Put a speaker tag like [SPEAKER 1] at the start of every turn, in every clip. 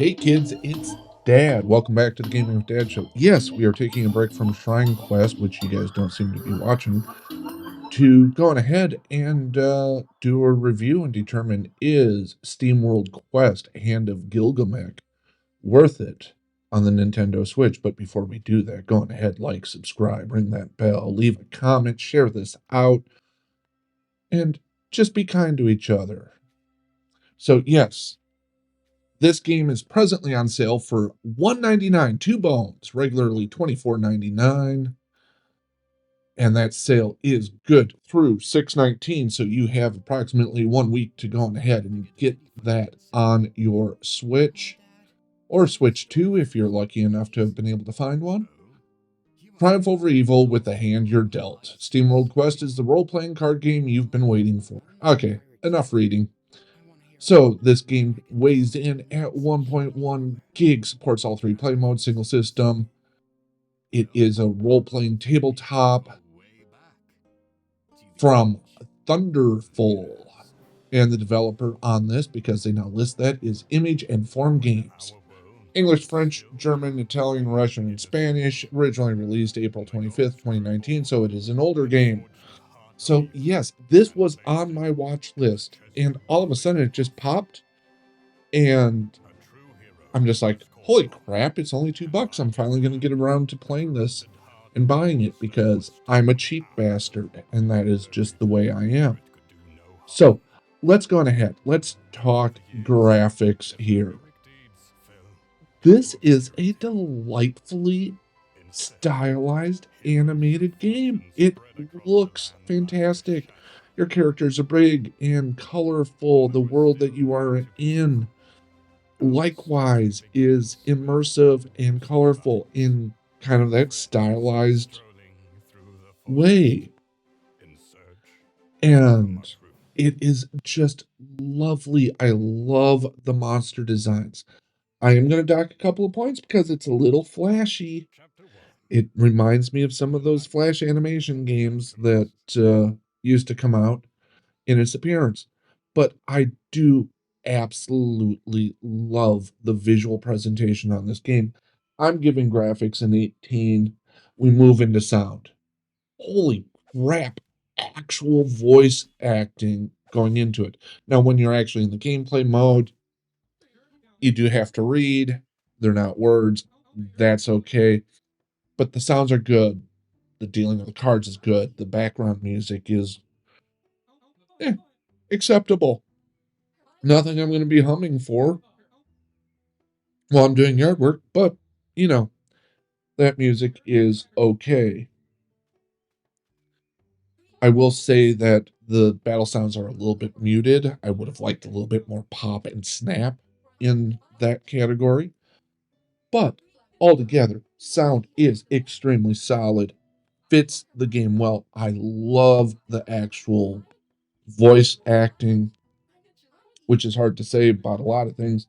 [SPEAKER 1] Hey kids, it's Dad. Welcome back to the Gaming with Dad show. Yes, we are taking a break from Shrine Quest, which you guys don't seem to be watching, to go on ahead and do a review and determine, is Steamworld Quest Hand of Gilgamech worth it on the Nintendo Switch? But before we do that, go on ahead, like, subscribe, ring that bell, leave a comment, share this out, and just be kind to each other. So yes, this game is presently on sale for $1.99, 2 bones, regularly $24.99. And that sale is good through 6/19, so you have approximately 1 week to go on ahead and get that on your Switch, or Switch 2 if you're lucky enough to have been able to find one. Triumph over evil with the hand you're dealt. SteamWorld Quest is the role-playing card game you've been waiting for. Okay, enough reading. So this game weighs in at 1.1 gigs, supports all 3 play modes, single system. It is a role-playing tabletop from Thunderful. And the developer on this, because they now list that, is Image and Form Games. English, French, German, Italian, Russian, and Spanish. Originally released April 25th, 2019, so it is an older game. So yes, this was on my watch list, and all of a sudden it just popped, and I'm just like, holy crap, it's only $2. I'm finally going to get around to playing this and buying it because I'm a cheap bastard, and that is just the way I am. So let's go on ahead. Let's talk graphics here. This is a delightfully stylized animated game. It looks fantastic. Your characters are big and colorful. The world that you are in, likewise, is immersive and colorful in kind of that stylized way. And it is just lovely. I love the monster designs. I am going to dock a couple of points because it's a little flashy. It reminds me of some of those Flash animation games that used to come out in its appearance. But I do absolutely love the visual presentation on this game. I'm giving graphics an 18. We move into sound. Holy crap, actual voice acting going into it. Now, when you're actually in the gameplay mode, you do have to read. They're not words. That's okay. But the sounds are good. The dealing of the cards is good. The background music is acceptable. Nothing I'm going to be humming for while I'm doing yard work, but, you know, that music is okay. I will say that the battle sounds are a little bit muted. I would have liked a little bit more pop and snap in that category. But altogether, sound is extremely solid, fits the game well. I love the actual voice acting, which is hard to say about a lot of things.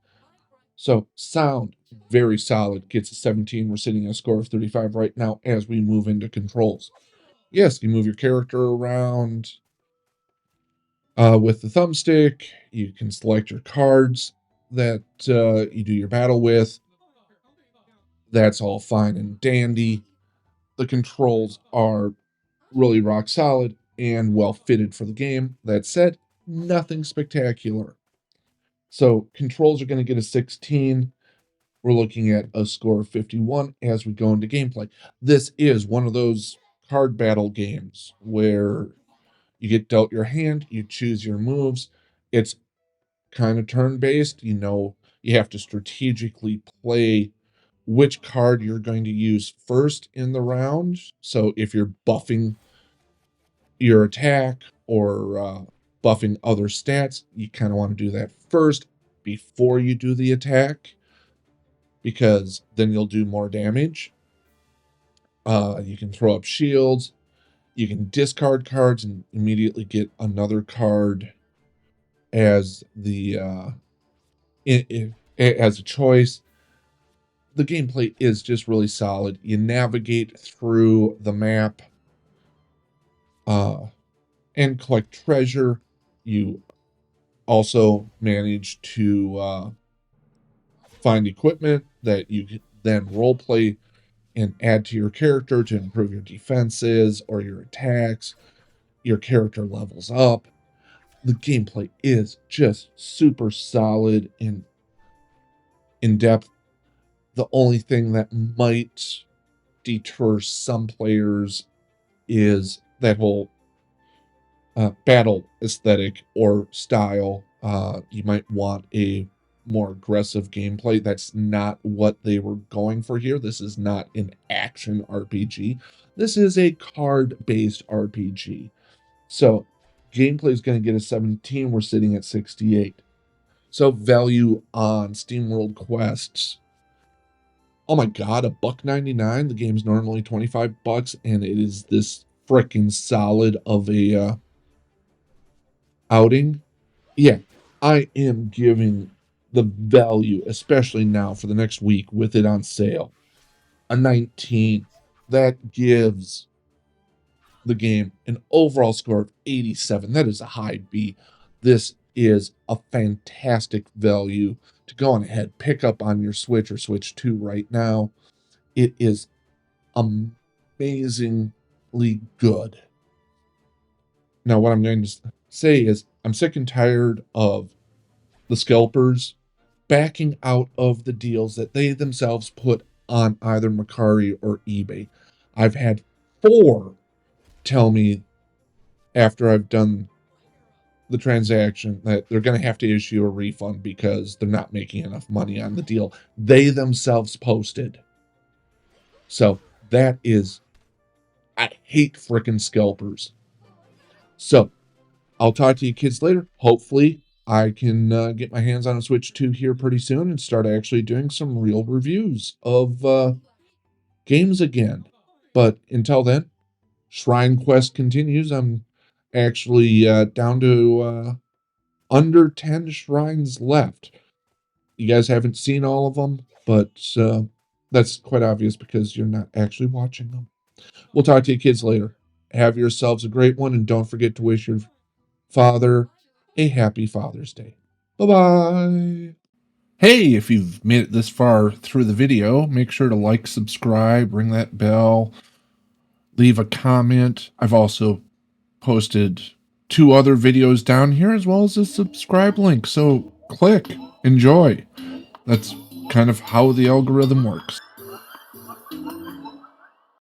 [SPEAKER 1] So, sound, very solid, gets a 17. We're sitting at a score of 35 right now as we move into controls. Yes, you move your character around with the thumbstick. You can select your cards that you do your battle with. That's all fine and dandy. The controls are really rock solid and well fitted for the game. That said, nothing spectacular. So controls are going to get a 16. We're looking at a score of 51 as we go into gameplay. This is one of those card battle games where you get dealt your hand, you choose your moves. It's kind of turn-based. You know, you have to strategically play which card you're going to use first in the round. So if you're buffing your attack or buffing other stats, you kind of want to do that first before you do the attack, because then you'll do more damage. You can throw up shields. You can discard cards and immediately get another card as the as a choice. The gameplay is just really solid. You navigate through the map and collect treasure. You also manage to find equipment that you can then role play and add to your character to improve your defenses or your attacks. Your character levels up. The gameplay is just super solid and in depth. The only thing that might deter some players is that whole battle aesthetic or style. You might want a more aggressive gameplay. That's not what they were going for here. This is not an action RPG. This is a card-based RPG. So gameplay is going to get a 17. We're sitting at 68. So value on Steamworld quests. Oh my god, $1.99. The game's normally $25, and it is this freaking solid of a outing. Yeah, I am giving the value, especially now for the next week with it on sale, a 19. That gives the game an overall score of 87. That is a high B. This is a fantastic value to go on ahead, pick up on your Switch or Switch 2 right now. It is amazingly good. Now, what I'm going to say is I'm sick and tired of the scalpers backing out of the deals that they themselves put on either Mercari or eBay. I've had 4 tell me after I've done the transaction that they're going to have to issue a refund because they're not making enough money on the deal they themselves posted. So that is, I hate frickin' scalpers. So I'll talk to you kids later. Hopefully I can get my hands on a Switch 2 here pretty soon and start actually doing some real reviews of games again. But until then, Shrine Quest continues. I'm actually down to under 10 shrines left. You guys haven't seen all of them, but that's quite obvious because you're not actually watching them. We'll talk to you kids later. Have yourselves a great one, and don't forget to wish your father a happy Father's Day. Bye-bye. Hey, if you've made it this far through the video, make sure to like, subscribe, ring that bell, leave a comment. I've also posted 2 other videos down here as well as a subscribe link. So click, enjoy. That's kind of how the algorithm works.